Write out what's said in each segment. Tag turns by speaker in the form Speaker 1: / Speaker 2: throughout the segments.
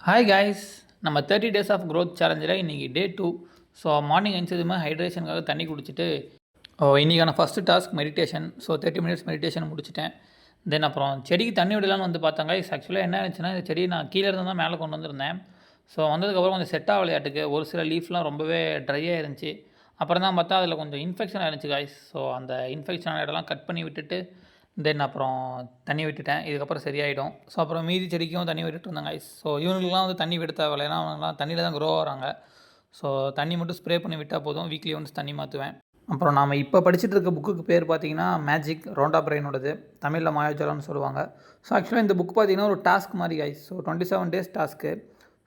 Speaker 1: Hi guys, நம்ம 30 days of growth சேலஞ்சில் இன்றைக்கி டே 2. So morning எழுந்ததுமே ஹைட்ரேஷனுக்காக தண்ணி குடிச்சிட்டு இன்றைக்கான first task meditation. So 30 minutes meditation முடிச்சிட்டேன். தென் அப்புறம் செடிக்கு தண்ணி விடலான்னு வந்து பார்த்தாங்க. ஆக்சுவலாக என்ன ஆச்சுன்னா, இந்த செடி நான் கீழே இருந்து தான் மேலே கொண்டு வந்திருந்தேன். ஸோ வந்ததுக்கப்புறம் கொஞ்சம் செட்டாக விளையாட்டுக்கு ஒரு சில லீஃப்லாம் ரொம்பவே ட்ரையாக இருந்துச்சு. அப்புறம் தான் பார்த்தா அதில் கொஞ்சம் இன்ஃபெக்ஷன் ஆயிருந்துச்சு காய்ஸ். ஸோ அந்த இன்ஃபெக்ஷன் இடம்லாம் கட் பண்ணி விட்டுட்டு தென் அப்புறம் தண்ணி விட்டுட்டேன். இதுக்கப்புறம் சரியாயிடும். ஸோ அப்புறம் மீதி செடிக்கும் தண்ணி விட்டுட்டு இருந்தாங்க ஐஸ். ஸோ இவங்களுக்குலாம் வந்து தண்ணி விட தேவையில்லை, ஏன்னா அவங்களாம் தண்ணியில் தான் க்ரோ ஆகிறாங்க. ஸோ தண்ணி மட்டும் ஸ்ப்ரே பண்ணி விட்டால் போதும். வீக்லி ஒன்ஸ் தண்ணி மாற்றுவேன். அப்புறம் நாம் இப்போ படிச்சுட்டு இருக்க புக்குக்கு பேர் பார்த்தீங்கன்னா மேஜிக், ரோண்டா பிரெயினோடது. தமிழில் மாயாஜாலம்னு சொல்லுவாங்க. ஸோ ஆக்சுவலாக இந்த புக் பார்த்தீங்கன்னா ஒரு டாஸ்க் மாதிரி guys. So 27 days task.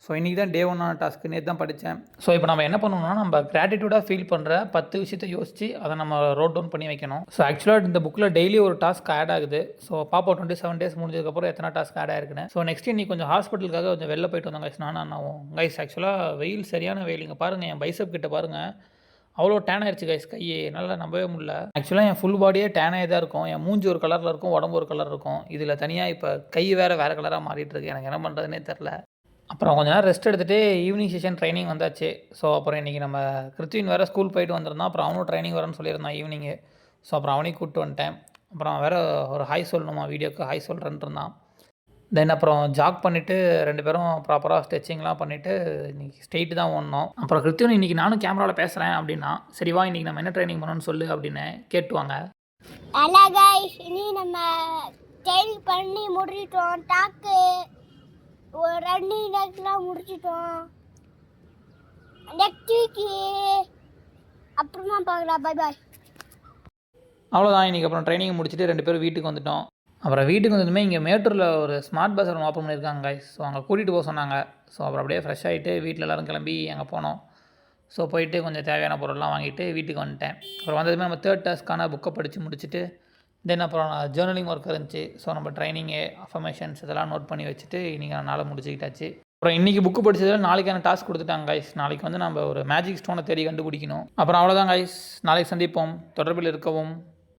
Speaker 1: So இன்றைக்கி தான் டே 1ஆன டாஸ்க்கு. நேற்று தான் படித்தேன். ஸோ இப்போ நம்ம என்ன பண்ணணும்னா, நம்ம கிராட்டிடியூடாக ஃபீல் பண்ணுற 10 விஷயத்தை யோசித்து அதை நம்ம ரோட் டவுன் பண்ணி வைக்கணும். ஸோ ஆக்சுவலாக இந்த புக்கில் டெய்லி ஒரு டாஸ்க் ஆட் ஆகுது. ஸோ பாப்பா 27 டேஸ் முடிஞ்சதுக்கப்புறம் எத்தனை டாஸ்க் ஆட் ஆயிருக்குன்னு. ஸோ நெக்ஸ்ட் இன்னைக்கு கொஞ்சம் ஹாஸ்பிட்டலுக்காக கொஞ்சம் வெளில போயிட்டு வந்தோம் கைஸ், நானும் அண்ணாவும். கைஸ் ஆக்சுவலாக வெயில் சரியான வெயில். இங்கே பாருங்கள், என் பைசப் கிட்ட பாருங்கள், அவ்வளோ டேன் ஆயிடுச்சு கைஸ். கையே என்னால் நம்பவே முடியல. ஆக்சுவலாக என் ஃபுல் பாடியே டேன் ஆகி தான் இருக்கும். என் மூஞ்சி ஒரு கலரில் இருக்கும், உடம்பு ஒரு கலர் இருக்கும். இதில் தனியாக இப்போ கை வேறு கலராக மாறிட்டு இருக்கு. எனக்கு என்ன பண்ணுறதுனே தெரில. அப்புறம் கொஞ்ச நேரம் ரெஸ்ட் எடுத்துகிட்டு ஈவினிங் செஷன் ட்ரைனிங் வந்தாச்சு. ஸோ அப்புறம் இன்றைக்கி நம்ம கிருத்வின் வேறு ஸ்கூல் போயிட்டு வந்திருந்தான். அப்புறம் அவனும் ட்ரைனிங் வரேன்னு சொல்லியிருந்தான் ஈவினிங்கு. ஸோ அப்புறம் அவனையும் கூப்பிட்டு வந்துட்டேன். அப்புறம் வேறு ஒரு ஹாய் சொல்லணுமா, வீடியோக்கு ஹாய் சொல்கிறேன்ட்டு இருந்தான். தென் அப்புறம் ஜாக் பண்ணிவிட்டு 2 பேரும் ப்ராப்பராக ஸ்ட்ரெச்சிங்லாம் பண்ணிவிட்டு இன்றைக்கி ஸ்ட்ரெயிட்டு தான் ஓடணும். அப்புறம் கிருத்வின் இன்றைக்கி நானும் கேமராவில் பேசுகிறேன் அப்படின்னா, சரிவா இன்றைக்கி நம்ம என்ன ட்ரைனிங் பண்ணணும்னு சொல்லு அப்படின்னு கேட்டுவாங்க.
Speaker 2: இனி நம்ம ட்ரைனிங் பண்ணி முடிச்சிட்டோம். டாக்கு ஒரு 2 டேஸ்லாம் முடிச்சிட்டோம். நெக்ஸ்ட் வீக்கு அப்புறமா பார்க்கலாம். Bye bye.
Speaker 1: அவ்வளோதான். இன்றைக்கி அப்புறம் ட்ரைனிங் முடிச்சுட்டு 2 பேரும் வீட்டுக்கு வந்துட்டோம். அப்புறம் வீட்டுக்கு வந்ததுமே இங்கே மேட்டூரில் ஒரு ஸ்மார்ட் பஸ் ஒன்று ஓப்பன் பண்ணியிருக்காங்க கைஸ். ஸோ அங்கே கூட்டிகிட்டு போக சொன்னாங்க. ஸோ அப்புறம் அப்படியே ஃப்ரெஷ் ஆகிட்டு வீட்டில் எல்லோரும் கிளம்பி அங்கே போனோம். ஸோ போயிட்டு கொஞ்சம் தேவையான பொருள்லாம் வாங்கிட்டு வீட்டுக்கு வந்துட்டேன். அப்புறம் வந்ததுமே நம்ம 3rd டாஸ்க்கான புக்கை படித்து முடிச்சுட்டு தென் அப்புறம் ஜேர்னலிங் ஒர்க் இருந்துச்சு. ஸோ நம்ம ட்ரைனிங்கு, அஃபர்மேஷன்ஸ் இதெல்லாம் நோட் பண்ணி வச்சுட்டு இன்றைக்கி நாளை முடிச்சுக்கிட்டாச்சு. அப்புறம் இன்றைக்கி புக்கு படித்ததில் நாளைக்கான டாஸ்க் கொடுத்துட்டாங்க கைஸ். நாளைக்கு வந்து நம்ம ஒரு மேஜிக் ஸ்டோனை தேடி கண்டுபிடிக்கணும். அப்புறம் அவ்வளோதான் கைஸ். நாளைக்கு சந்திப்போம். தொடர்பில் இருக்கவும்.